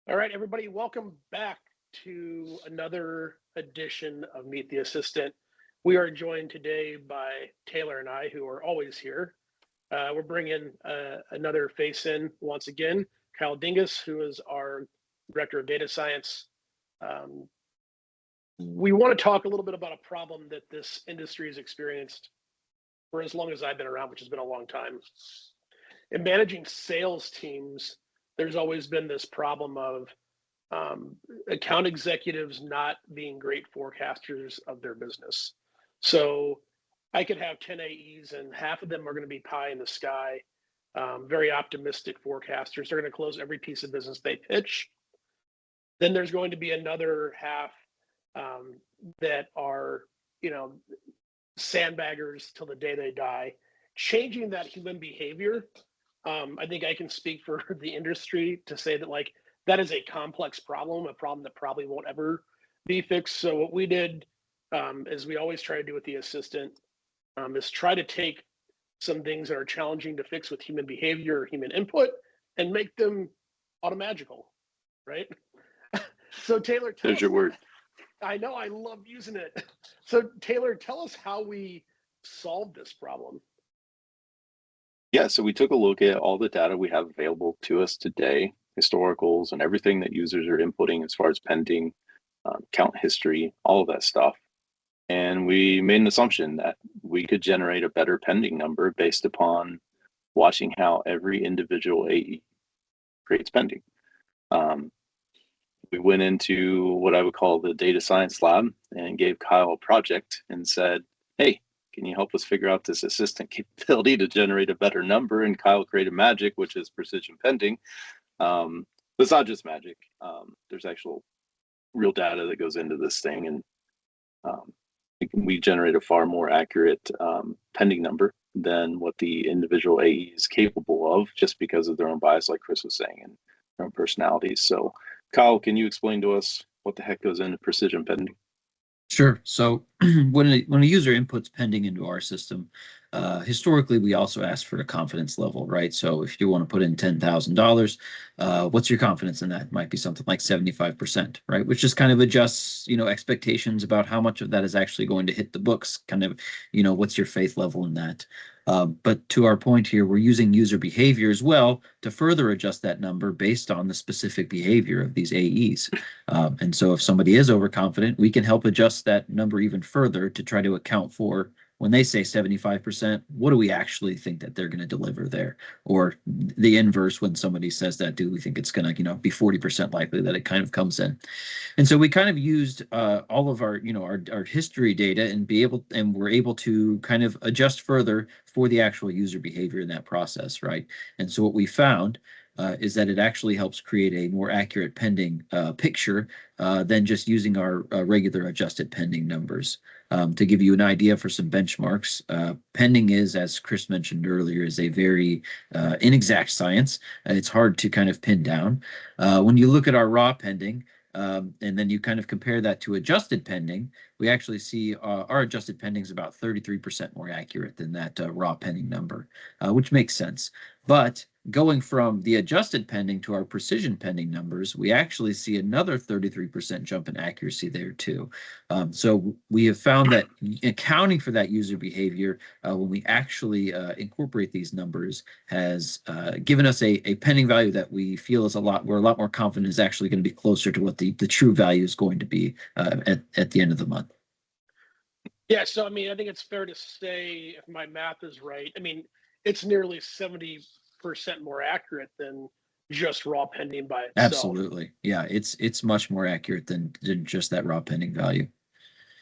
All right, everybody, welcome back to another edition of Meet the Assistant. We are joined today by Taylor and I, who are always here. We're bringing another face in once again, Kyle Dingus, who is our Director of Data Science. Um, we want to talk a little bit about a problem that this industry has experienced for as long as I've been around, which has been a long time. In managing sales teams, there's always been this problem of account executives not being great forecasters of their business. So I could have 10 AEs and half of them are going to be pie in the sky, very optimistic forecasters. They're going to close every piece of business they pitch. Then there's going to be another half that are, you know, sandbaggers till the day they die. Changing that human behavior, I think I can speak for the industry to say that like that is a complex problem, a problem that probably won't ever be fixed. So what we did, as we always try to do with the assistant, is try to take some things that are challenging to fix with human behavior or human input and make them automagical, right? So Taylor, tell There's us. your word. I know I love using it. So Taylor, tell us how we solved this problem. Yeah, so we took a look at all the data we have available to us today, historicals and everything that users are inputting as far as pending, count history, all of that stuff. And we made an assumption that we could generate a better pending number based upon watching how every individual AE creates pending. We went into what I would call the data science lab and gave Kyle a project and said, hey, can you help us figure out this assistant capability to generate a better number? And Kyle created magic, which is precision pending. But it's not just magic. There's actual real data that goes into this thing. And we generate a far more accurate pending number than what the individual AE is capable of just because of their own bias, like Chris was saying, and their own personalities. So Kyle, can you explain to us what the heck goes into precision pending? Sure. So when a user inputs pending into our system, historically we also ask for a confidence level, right? So if you want to put in $10,000, what's your confidence in that? Might be something like 75%, right? Which just kind of adjusts, expectations about how much of that is actually going to hit the books. Kind of, what's your faith level in that? But to our point here, we're using user behavior as well to further adjust that number based on the specific behavior of these AEs. And so if somebody is overconfident, we can help adjust that number even further to try to account for when they say 75%, what do we actually think that they're going to deliver there? Or the inverse, when somebody says that, do we think it's going to, be 40% likely that it kind of comes in? And so we kind of used all of our, our history data and we're able to kind of adjust further for the actual user behavior in that process, right? And so what we found is that it actually helps create a more accurate pending picture than just using our regular adjusted pending numbers. To give you an idea for some benchmarks, pending is, as Chris mentioned earlier, is a very inexact science. It's hard to kind of pin down. When you look at our raw pending, and then you kind of compare that to adjusted pending, we actually see our adjusted pending is about 33% more accurate than that raw pending number, which makes sense. But going from the adjusted pending to our precision pending numbers, we actually see another 33% jump in accuracy there too. So we have found that accounting for that user behavior, when we actually incorporate these numbers, has given us a pending value that we feel is we're a lot more confident is actually going to be closer to what the true value is going to be at the end of the month. Yeah, so I mean, I think it's fair to say, if my math is right, I mean, it's nearly 70% more accurate than just raw pending by itself. Absolutely. Yeah, it's much more accurate than just that raw pending value.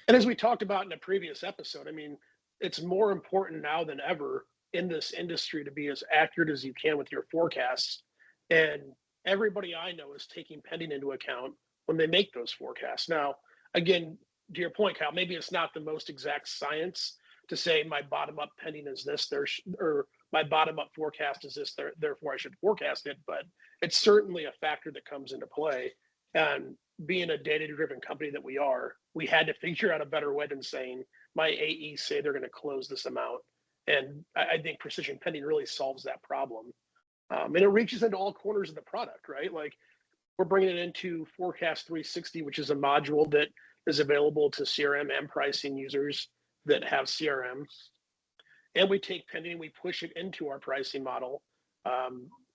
And as we talked about in a previous episode, I mean, it's more important now than ever in this industry to be as accurate as you can with your forecasts. And everybody I know is taking pending into account when they make those forecasts. Now, again, to your point, Kyle, maybe it's not the most exact science to say my bottom up pending is this, or my bottom up forecast is this, therefore I should forecast it. But it's certainly a factor that comes into play. And being a data driven company that we are, we had to figure out a better way than saying my AEs say they're going to close this amount. And I think precision pending really solves that problem. And it reaches into all corners of the product, right? Like we're bringing it into Forecast 360, which is a module that is available to CRM and pricing users that have CRM. And we take pending and we push it into our pricing model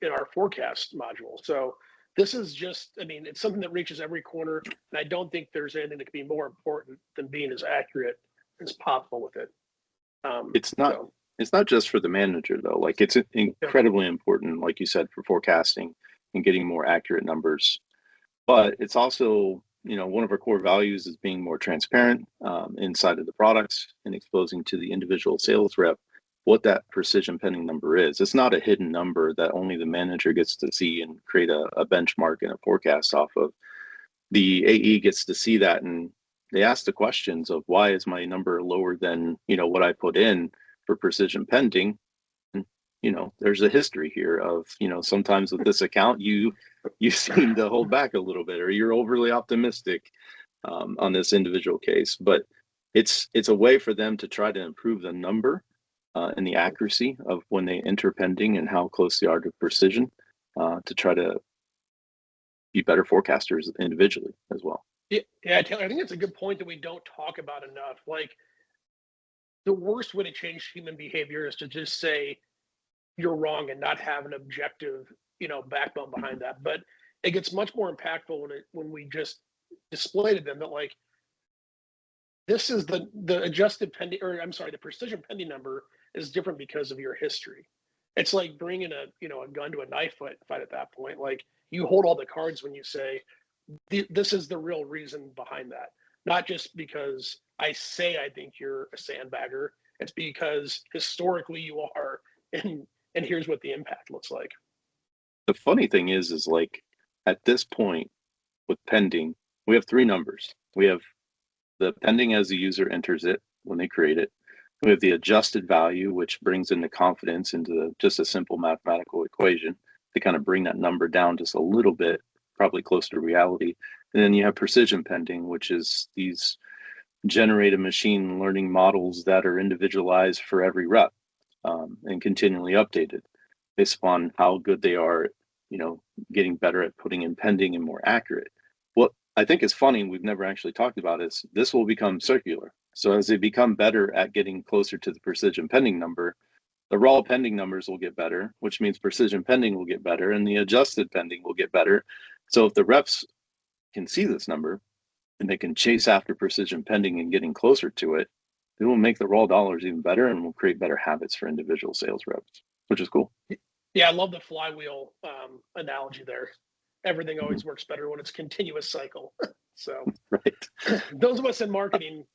in our forecast module. So this is just, I mean, it's something that reaches every corner. And I don't think there's anything that could be more important than being as accurate as possible with it. It's not just for the manager though. Like it's incredibly important, like you said, for forecasting and getting more accurate numbers. But it's also, you know, one of our core values is being more transparent inside of the products and exposing to the individual sales rep what that precision pending number is. It's not a hidden number that only the manager gets to see and create a benchmark and a forecast off of. The AE gets to see that, and they ask the questions of why is my number lower than, you know, what I put in for precision pending. And, you know, there's a history here of, you know, sometimes with this account you seem to hold back a little bit, or you're overly optimistic on this individual case. But it's a way for them to try to improve the number and the accuracy of when they enter pending and how close they are to precision to try to be better forecasters individually as well. Yeah, Taylor, I think it's a good point that we don't talk about enough. Like, the worst way to change human behavior is to just say you're wrong and not have an objective, you know, backbone behind that. But it gets much more impactful when we just display to them that, like, this is the adjusted pending, or I'm sorry, the precision pending number is different because of your history. It's like bringing a gun to a knife fight at that point. Like, you hold all the cards when you say this is the real reason behind that, not just because I say I think you're a sandbagger. It's because historically you are, and here's what the impact looks like. The funny thing is like at this point with pending, we have three numbers. We have the pending as the user enters it when they create it. We have the adjusted value, which brings in the confidence into just a simple mathematical equation to kind of bring that number down just a little bit, probably closer to reality. And then you have precision pending, which is these generated machine learning models that are individualized for every rep and continually updated based upon how good they are, you know, getting better at putting in pending and more accurate. What I think is funny, and we've never actually talked about, is this will become circular. So as they become better at getting closer to the precision pending number, the raw pending numbers will get better, which means precision pending will get better and the adjusted pending will get better. So if the reps can see this number and they can chase after precision pending and getting closer to it, it will make the raw dollars even better and will create better habits for individual sales reps, which is cool. Yeah, I love the flywheel analogy there. Everything always works better when it's a continuous cycle. So right. Those of us in marketing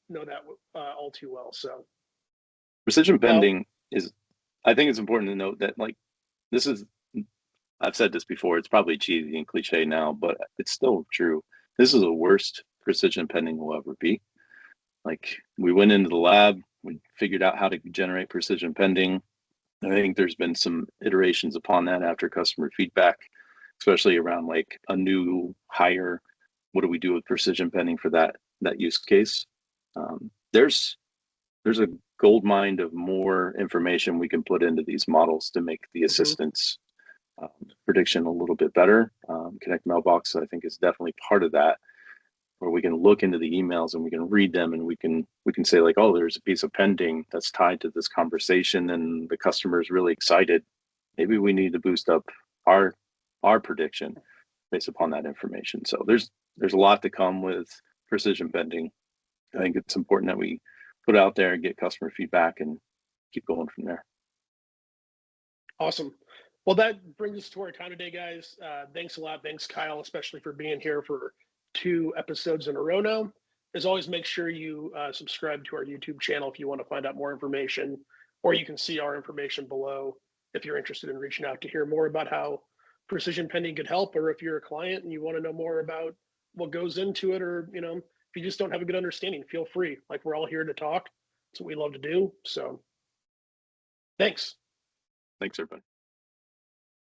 know that all too well. So precision pending is, I think it's important to note that, like, this is, I've said this before, it's probably cheesy and cliche now, but it's still true. This is the worst precision pending will ever be. Like, we went into the lab, we figured out how to generate precision pending. I think there's been some iterations upon that after customer feedback, especially around like a new hire. What do we do with precision pending for that use case? There's a gold mine of more information we can put into these models to make the assistance prediction a little bit better. Connect Mailbox, I think, is definitely part of that, where we can look into the emails and we can read them and we can say like, oh, there's a piece of pending that's tied to this conversation and the customer is really excited. Maybe we need to boost up our prediction based upon that information. So there's a lot to come with precision pending. I think it's important that we put it out there and get customer feedback and keep going from there. Awesome. Well, that brings us to our time today, guys. Thanks a lot. Thanks, Kyle, especially for being here for 2 episodes in a row now. As always, make sure you subscribe to our YouTube channel if you want to find out more information, or you can see our information below if you're interested in reaching out to hear more about how precision pending could help, or if you're a client and you want to know more about what goes into it, or, you know, if you just don't have a good understanding, feel free. Like, we're all here to talk. That's what we love to do. So thanks. Thanks, everybody.